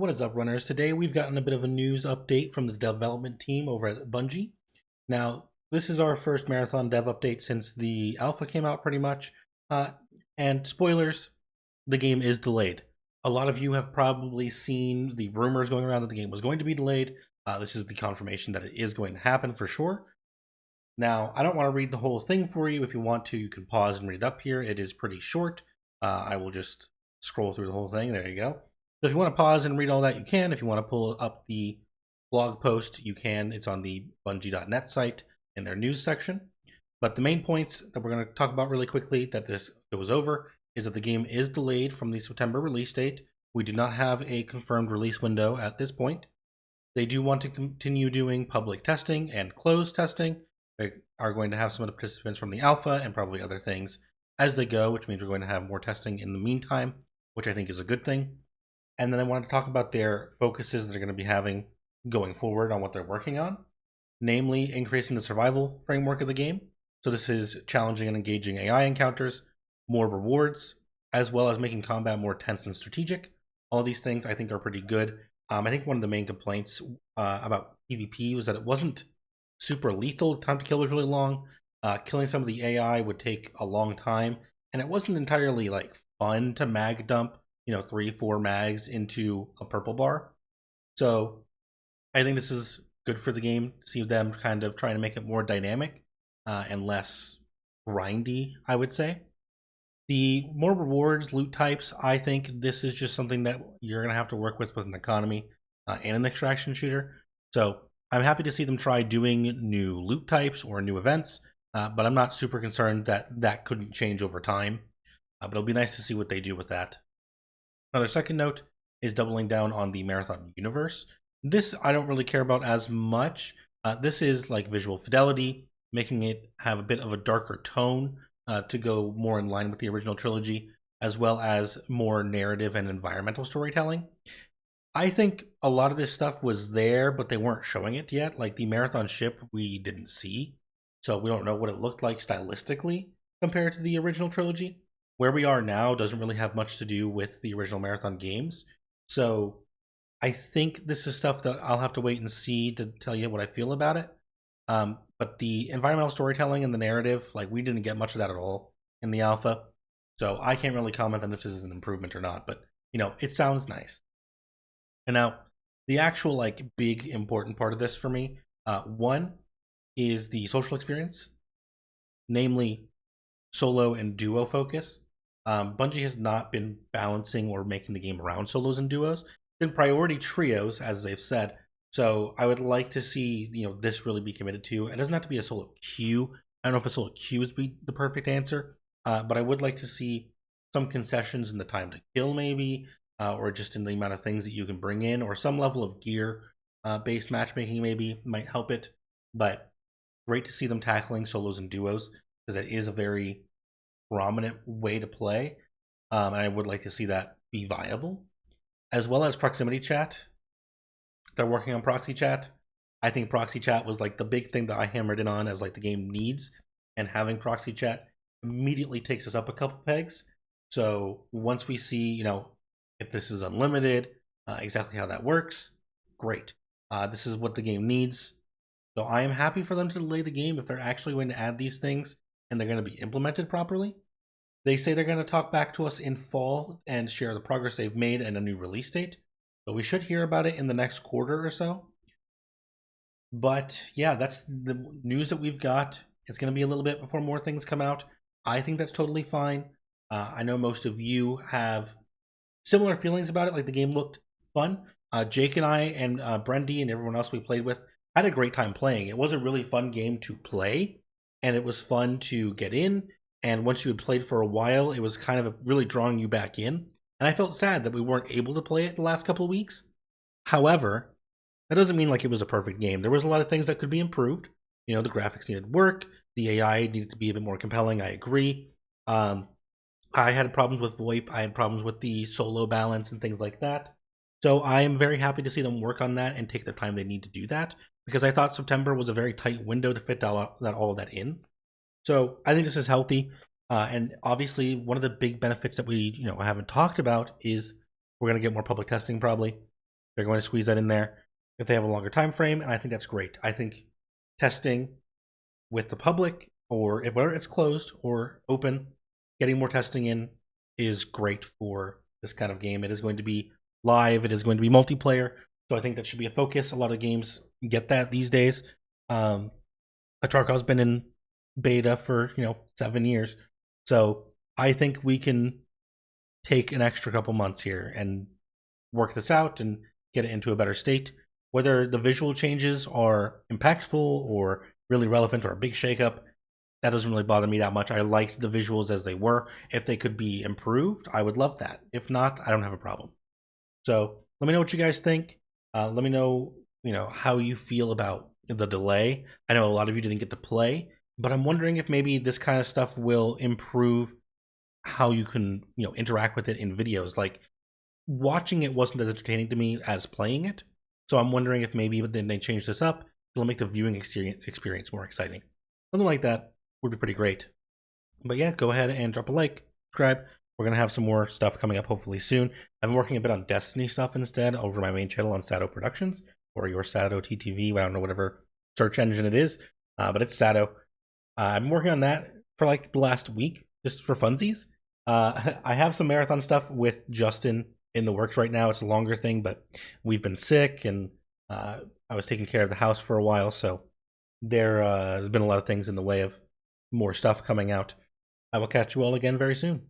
What is up, runners? Today we've gotten a bit of a news update from the development team over at Bungie. Now, this is our first marathon dev update since the alpha came out, pretty much. And spoilers, the game is delayed. A lot of you have probably seen the rumors going around that the game was going to be delayed. This is the confirmation that it is going to happen for sure. Now, I don't want to read the whole thing for you. If you want to, you can pause and read it up here. It is pretty short. I will just scroll through the whole thing. There you go. So if you want to pause and read all that, you can. If you want to pull up the blog post, you can. It's on the Bungie.net site in their news section. But the main points that we're going to talk about really quickly that this goes over is that the game is delayed from the September release date. We do not have a confirmed release window at this point. They do want to continue doing public testing and closed testing. They are going to have some of the participants from the alpha and probably other things as they go, which means we're going to have more testing in the meantime, which I think is a good thing. And then I wanted to talk about their focuses that they're going to be having going forward on what they're working on, namely increasing the survival framework of the game. So this is challenging and engaging AI encounters, more rewards, as well as making combat more tense and strategic. All of these things I think are pretty good. I think one of the main complaints about PvP was that it wasn't super lethal. Time to kill was really long. Killing some of the AI would take a long time, and it wasn't entirely like fun to mag dump 3-4 mags into a purple bar. So I think this is good for the game to see them kind of trying to make it more dynamic and less grindy, I would say. The more rewards, loot types, I think this is just something that you're going to have to work with an economy and an extraction shooter. So I'm happy to see them try doing new loot types or new events, but I'm not super concerned that that couldn't change over time. But it'll be nice to see what they do with that. Another second note is doubling down on the Marathon universe. This I don't really care about as much. This is like visual fidelity, making it have a bit of a darker tone to go more in line with the original trilogy, as well as more narrative and environmental storytelling. I think a lot of this stuff was there, but they weren't showing it yet. Like the Marathon ship we didn't see, so we don't know what it looked like stylistically compared to the original trilogy. Where we are now doesn't really have much to do with the original Marathon games. So I think this is stuff that I'll have to wait and see to tell you what I feel about it. But the environmental storytelling and the narrative, like we didn't get much of that at all in the alpha. So I can't really comment on if this is an improvement or not, but it sounds nice. And now the actual like big important part of this for me, one is the social experience, namely solo and duo focus. Bungie has not been balancing or making the game around solos and duos. Been priority trios, as they've said. So I would like to see this really be committed to. It doesn't have to be a solo queue. I don't know if a solo queue would be the perfect answer, but I would like to see some concessions in the time to kill, maybe, or just in the amount of things that you can bring in, or some level of gear based matchmaking maybe might help it. But great to see them tackling solos and duos because that is a very prominent way to play, and I would like to see that be viable, as well as proximity chat. They're working on proxy chat. I think proxy chat was like the big thing that I hammered in on as like the game needs, and having proxy chat immediately takes us up a couple pegs. So once we see if this is unlimited, exactly how that works, great. This is what the game needs. So I am happy for them to delay the game if they're actually going to add these things and they're going to be implemented properly. They say they're going to talk back to us in fall and share the progress they've made and a new release date. So we should hear about it in the next quarter or so. But yeah, that's the news that we've got. It's going to be a little bit before more things come out. I think that's totally fine. I know most of you have similar feelings about it. Like the game looked fun. Jake and I and Brendy and everyone else we played with had a great time playing. It was a really fun game to play, and it was fun to get in. And once you had played for a while, it was kind of really drawing you back in. And I felt sad that we weren't able to play it the last couple of weeks. However, that doesn't mean like it was a perfect game. There was a lot of things that could be improved. The graphics needed work. The AI needed to be a bit more compelling. I agree. I had problems with VoIP. I had problems with the solo balance and things like that. So I am very happy to see them work on that and take the time they need to do that, because I thought September was a very tight window to fit all of that in. So I think this is healthy. And obviously, one of the big benefits that we haven't talked about is we're going to get more public testing probably. They're going to squeeze that in there if they have a longer time frame, and I think that's great. I think testing with the public, or if whether it's closed or open, getting more testing in is great for this kind of game. It is going to be live. It is going to be multiplayer. So I think that should be a focus. A lot of games get that these days. Tarkov's been in beta for 7 years, so I think we can take an extra couple months here and work this out and get it into a better state. Whether the visual changes are impactful or really relevant or a big shakeup, that doesn't really bother me that much. I liked the visuals as they were. If they could be improved, I would love that. If not, I don't have a problem. So let me know what you guys think. Let me know, how you feel about the delay. I know a lot of you didn't get to play, but I'm wondering if maybe this kind of stuff will improve how you can, interact with it in videos. Like, watching it wasn't as entertaining to me as playing it. So I'm wondering if maybe then they change this up, it'll make the viewing experience more exciting. Something like that would be pretty great. But yeah, go ahead and drop a like, subscribe. We're going to have some more stuff coming up hopefully soon. I've been working a bit on Destiny stuff instead over my main channel on Sado Productions, or your Sado TTV, I don't know, whatever search engine it is, but it's Sado. I've been working on that for like the last week, just for funsies. I have some marathon stuff with Justin in the works right now. It's a longer thing, but we've been sick, and I was taking care of the house for a while, so there's been a lot of things in the way of more stuff coming out. I will catch you all again very soon.